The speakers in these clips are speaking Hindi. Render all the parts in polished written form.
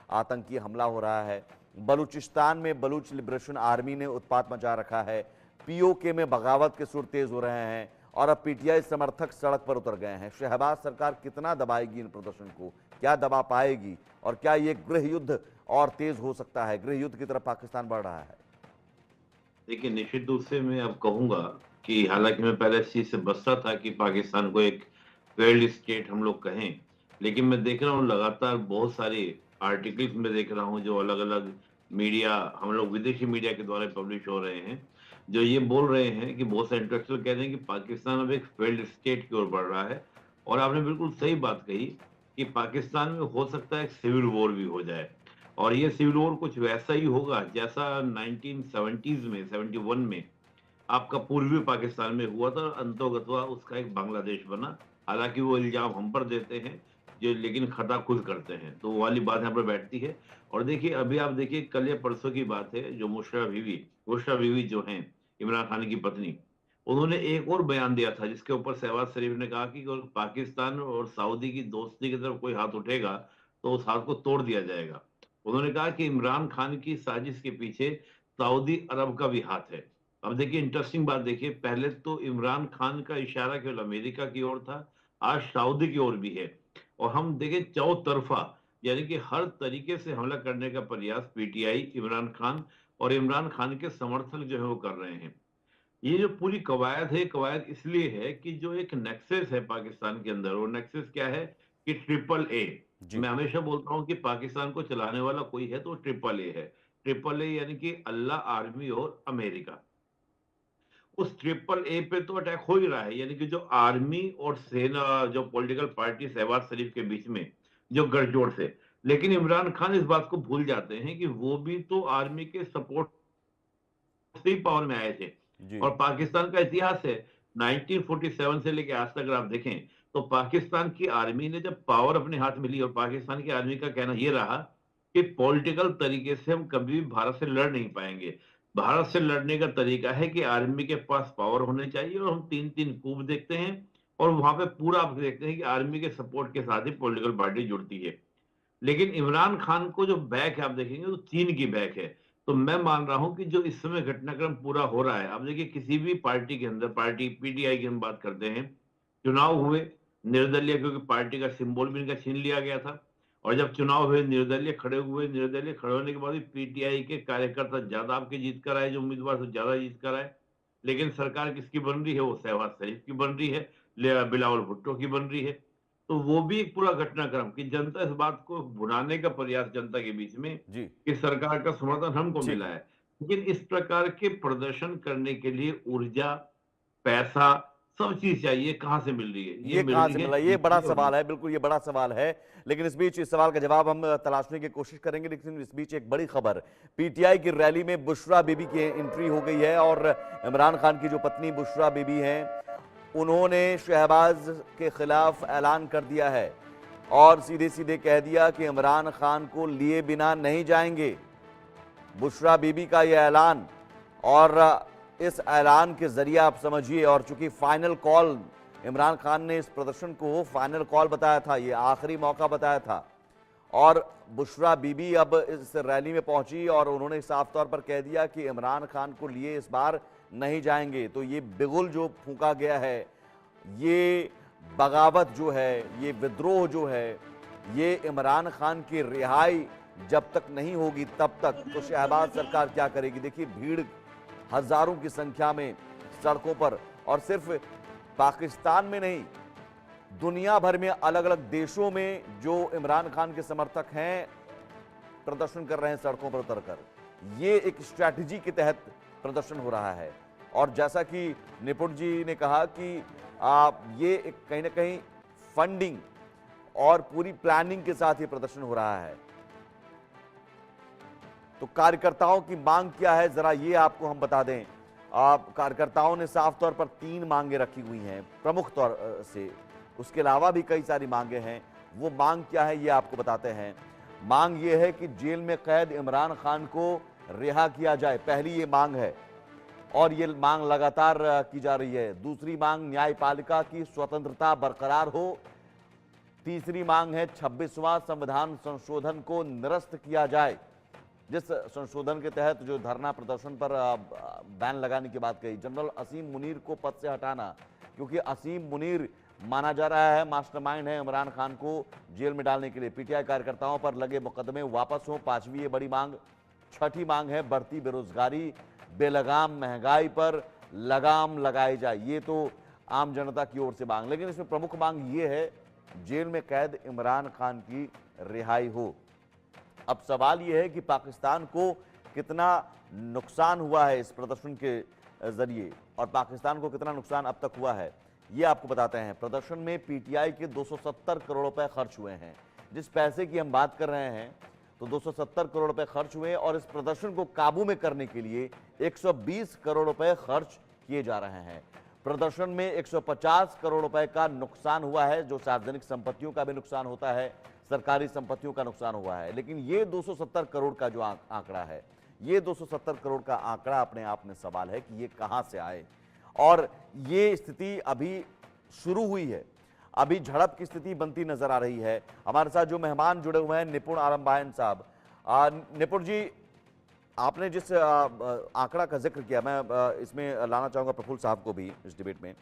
आतंकी हमला हो रहा है, बलूचिस्तान में बलूच लिबरेशन आर्मी ने उत्पात मचा रखा है, पीओके में बगावत के सुर तेज हो रहे हैं और अब पीटीआई समर्थक सड़क पर उतर गए हैं। शहबाज सरकार कितना दबाएगी इन प्रदर्शन को, क्या दबा पाएगी और क्या ये गृह युद्ध और तेज हो सकता है? गृह युद्ध की तरफ पाकिस्तान बढ़ रहा है। देखिए, निश्चित रूप से मैं अब कहूंगा कि हालांकि मैं पहले इस चीज से बचता था कि पाकिस्तान को एक फेल्ड स्टेट हम लोग कहें, लेकिन मैं देख रहा हूँ लगातार बहुत सारे आर्टिकल्स में देख रहा हूँ जो अलग अलग मीडिया, हम लोग विदेशी मीडिया के द्वारा पब्लिश हो रहे हैं, जो ये बोल रहे हैं कि बहुत सारे इंटेलेक्चुअल कह रहे हैं कि पाकिस्तान अब एक फेल्ड स्टेट की ओर बढ़ रहा है। और आपने बिल्कुल सही बात कही कि पाकिस्तान में हो सकता है एक सिविल वॉर भी हो जाए, और ये सिविल वॉर कुछ वैसा ही होगा जैसा 1970s में 71 में आपका पूर्वी पाकिस्तान में हुआ था, अंतोगत्वा उसका एक बांग्लादेश बना। हालांकि वो इल्जाम हम पर देते हैं, जो लेकिन खता खुद करते हैं, तो वो वाली बात यहाँ पर बैठती है। और देखिए, अभी आप देखिए, कल या परसों की बात है, जो मुशर्रफ बीवी जो हैं इमरान खान की पत्नी, उन्होंने एक और बयान दिया था जिसके ऊपर शहबाज शरीफ ने कहा कि अगर पाकिस्तान और सऊदी की दोस्ती की तरफ कोई हाथ उठेगा तो उस हाथ को तोड़ दिया जाएगा। उन्होंने कहा कि इमरान खान की साजिश के पीछे सऊदी अरब का भी हाथ है। अब देखिए, इंटरेस्टिंग बात देखिए, पहले तो इमरान खान का इशारा केवल अमेरिका की ओर था, आज सऊदी की ओर भी है। और हम देखें चौतरफा, यानी कि हर तरीके से हमला करने का प्रयास पीटीआई, इमरान खान और इमरान खान के समर्थक जो है वो कर रहे हैं। ये जो पूरी कवायद है, कवायद इसलिए है कि जो एक नेक्सस है पाकिस्तान के अंदर, वो नेक्सस क्या है कि ट्रिपल ए। जी। मैं हमेशा बोलता हूं कि पाकिस्तान को चलाने वाला कोई है तो ट्रिपल ए है। ट्रिपल ए यानी कि अल्लाह, आर्मी और अमेरिका। उस ट्रिपल ए पे तो अटैक हो ही रहा है, यानी कि जो आर्मी और सेना, जो पॉलिटिकल पार्टी शहबाज शरीफ के बीच में जो गठजोड़ से, लेकिन इमरान खान इस बात को भूल जाते हैं कि वो भी तो आर्मी के सपोर्ट से ही पावर में आए थे। जी। और पाकिस्तान का इतिहास है 1947 से लेकर आज तक अगर आप देखें, तो पाकिस्तान की आर्मी ने जब पावर अपने हाथ में ली, और पाकिस्तान की आर्मी का कहना यह रहा कि पॉलिटिकल तरीके से हम कभी भी भारत से लड़ नहीं पाएंगे। भारत से लड़ने का तरीका है कि आर्मी के पास पावर होने चाहिए, और हम तीन तीन कूप देखते हैं, और वहां पे पूरा आप देखते हैं कि आर्मी के सपोर्ट के साथ ही पॉलिटिकल पार्टी जुड़ती है। लेकिन इमरान खान को जो बैक है आप देखेंगे तो चीन की बैक है। तो मैं मान रहा हूं कि जो इस समय घटनाक्रम पूरा हो रहा है, अब देखिए, किसी भी पार्टी के अंदर, पार्टी पीटीआई की हम बात करते हैं, चुनाव हुए निर्दलीय, क्योंकि पार्टी का सिंबल भी इनका छीन लिया गया था। और जब चुनाव हुए निर्दलीय खड़े हुए, निर्दलीय खड़े होने के बाद भी पीटीआई के कार्यकर्ता ज्यादा आपके जीत कर आए, जो उम्मीदवार से ज्यादा जीत कर आए। लेकिन सरकार किसकी बन रही है? वो शहबाज शरीफ की बन रही है, बिलावल भुट्टो की बन रही है। तो वो भी एक पूरा घटनाक्रम कि जनता इस बात को भुनाने का प्रयास जनता के बीच में जी। कि सरकार का समर्थन हमको ठीक मिला है। है। लेकिन इस प्रकार के प्रदर्शन करने के लिए ऊर्जा, पैसा, सब चीज चाहिए, कहां से मिल रही है? ये ये मिल कहां रही से है मिला? ये बड़ा पीटीआई और सवाल है, बिल्कुल ये बड़ा सवाल है। लेकिन इस बीच इस सवाल का जवाब हम तलाशने की कोशिश करेंगे। लेकिन इस बीच एक बड़ी खबर, पीटीआई की रैली में बुशरा बीबी की एंट्री हो गई है और इमरान खान की जो पत्नी बुशरा बीबी हैं, उन्होंने शहबाज के खिलाफ ऐलान कर दिया है और सीधे सीधे कह दिया कि इमरान खान को लिए बिना नहीं जाएंगे। बुशरा बीबी का यह ऐलान, और इस ऐलान के जरिए आप समझिए, और चूंकि फाइनल कॉल, इमरान खान ने इस प्रदर्शन को फाइनल कॉल बताया था, ये आखिरी मौका बताया था, और बुशरा बीबी अब इस रैली में पहुंची और उन्होंने साफ तौर पर कह दिया कि इमरान खान को लिए इस बार नहीं जाएंगे। तो ये बिगुल जो फूंका गया है, ये बगावत जो है, ये विद्रोह जो है, ये इमरान खान की रिहाई जब तक नहीं होगी तब तक तो शहबाज सरकार क्या करेगी? देखिए, भीड़ हजारों की संख्या में सड़कों पर, और सिर्फ पाकिस्तान में नहीं, दुनिया भर में अलग अलग देशों में जो इमरान खान के समर्थक हैं प्रदर्शन कर रहे हैं सड़कों पर उतरकर। ये एक स्ट्रैटेजी के तहत प्रदर्शन हो रहा है। और जैसा कि निपुण जी ने कहा कि ये एक कहीं ना कहीं फंडिंग और पूरी प्लानिंग के साथ ये प्रदर्शन हो रहा है। तो कार्यकर्ताओं की मांग क्या है, जरा ये आपको हम बता दें। कार्यकर्ताओं ने साफ तौर पर 3 मांगे रखी हुई हैं प्रमुख तौर से, उसके अलावा भी कई सारी मांगे हैं। वो मांग क्या है ये आपको बताते हैं। मांग ये है कि जेल में कैद इमरान खान को रिहा किया जाए, पहली ये मांग है, और ये मांग लगातार की जा रही है। दूसरी मांग, न्यायपालिका की स्वतंत्रता बरकरार हो। तीसरी मांग है 26वां संविधान संशोधन को निरस्त किया जाए। जिस संशोधन के तहत जो धरना प्रदर्शन पर बैन लगाने की बात कही, जनरल असीम मुनीर को पद से हटाना, क्योंकि असीम मुनीर माना जा रहा है मास्टरमाइंड है इमरान खान को जेल में डालने के लिए। पीटीआई कार्यकर्ताओं पर लगे मुकदमे वापस हो, पांचवी ये बड़ी मांग। छठी मांग है बढ़ती बेरोजगारी, बेलगाम महंगाई पर लगाम लगाई जाए। ये तो आम जनता की ओर से मांग, लेकिन इसमें प्रमुख मांग ये है जेल में कैद इमरान खान की रिहाई हो। अब सवाल यह है कि पाकिस्तान को कितना नुकसान हुआ है इस प्रदर्शन के जरिए, और पाकिस्तान को कितना नुकसान अब तक हुआ है ये आपको बताते हैं। प्रदर्शन में पीटीआई के 270 करोड़ रुपए खर्च हुए हैं। जिस पैसे की हम बात कर रहे हैं तो 270 करोड़ रुपए खर्च हुए, और इस प्रदर्शन को काबू में करने के लिए 120 करोड़ रुपए खर्च किए जा रहे हैं। प्रदर्शन में 150 करोड़ रुपए का नुकसान हुआ है, जो सार्वजनिक संपत्तियों का भी नुकसान होता है, सरकारी संपत्तियों का नुकसान हुआ है। लेकिन ये 270 करोड़ का जो आंकड़ा है, ये 270 करोड़ का आंकड़ा अपने आप में सवाल है कि ये कहां से आए, और ये स्थिति अभी शुरू हुई है, अभी झड़प की स्थिति बनती नजर आ रही है। हमारे साथ जो मेहमान जुड़े हुए हैं निपुण आलमबायन साहब। निपुण जी, आपने जिस आंकड़ा का जिक्र किया, मैं इसमें लाना चाहूंगा प्रफुल्ल साहब को भी इस डिबेट में।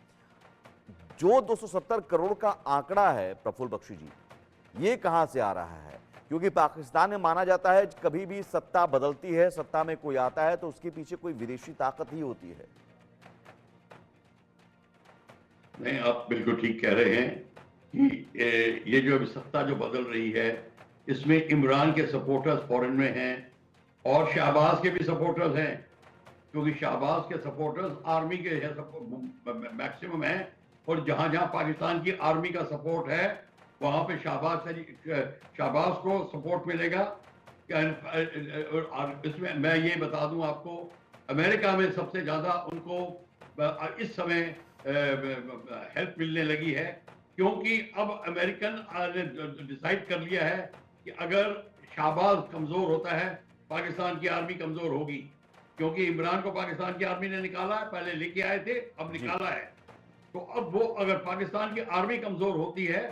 जो 270 करोड़ का आंकड़ा है प्रफुल्ल बख्शी जी, ये कहां से आ रहा है? क्योंकि पाकिस्तान में माना जाता है कभी भी सत्ता बदलती है, सत्ता में कोई आता है तो उसके पीछे कोई विदेशी ताकत ही होती है। नहीं, आप बिल्कुल ठीक कह रहे हैं कि ये जो सत्ता जो बदल रही है, इसमें इमरान के सपोर्टर्स फॉरेन में हैं और शहबाज के भी सपोर्टर्स हैं, क्योंकि शहबाज के सपोर्टर्स आर्मी के मैक्सिमम हैं, और जहां जहां पाकिस्तान की आर्मी का सपोर्ट है वहां पे शहबाज को सपोर्ट मिलेगा। इसमें मैं ये बता दूं आपको, अमेरिका में सबसे ज्यादा उनको इस समय हेल्प मिलने लगी है, क्योंकि अब अमेरिकन ने डिसाइड कर लिया है कि अगर शहबाज कमजोर होता है पाकिस्तान की आर्मी कमजोर होगी, क्योंकि इमरान को पाकिस्तान की आर्मी ने निकाला है, पहले लेके आए थे, अब निकाला है। तो अब वो अगर पाकिस्तान की आर्मी कमजोर होती है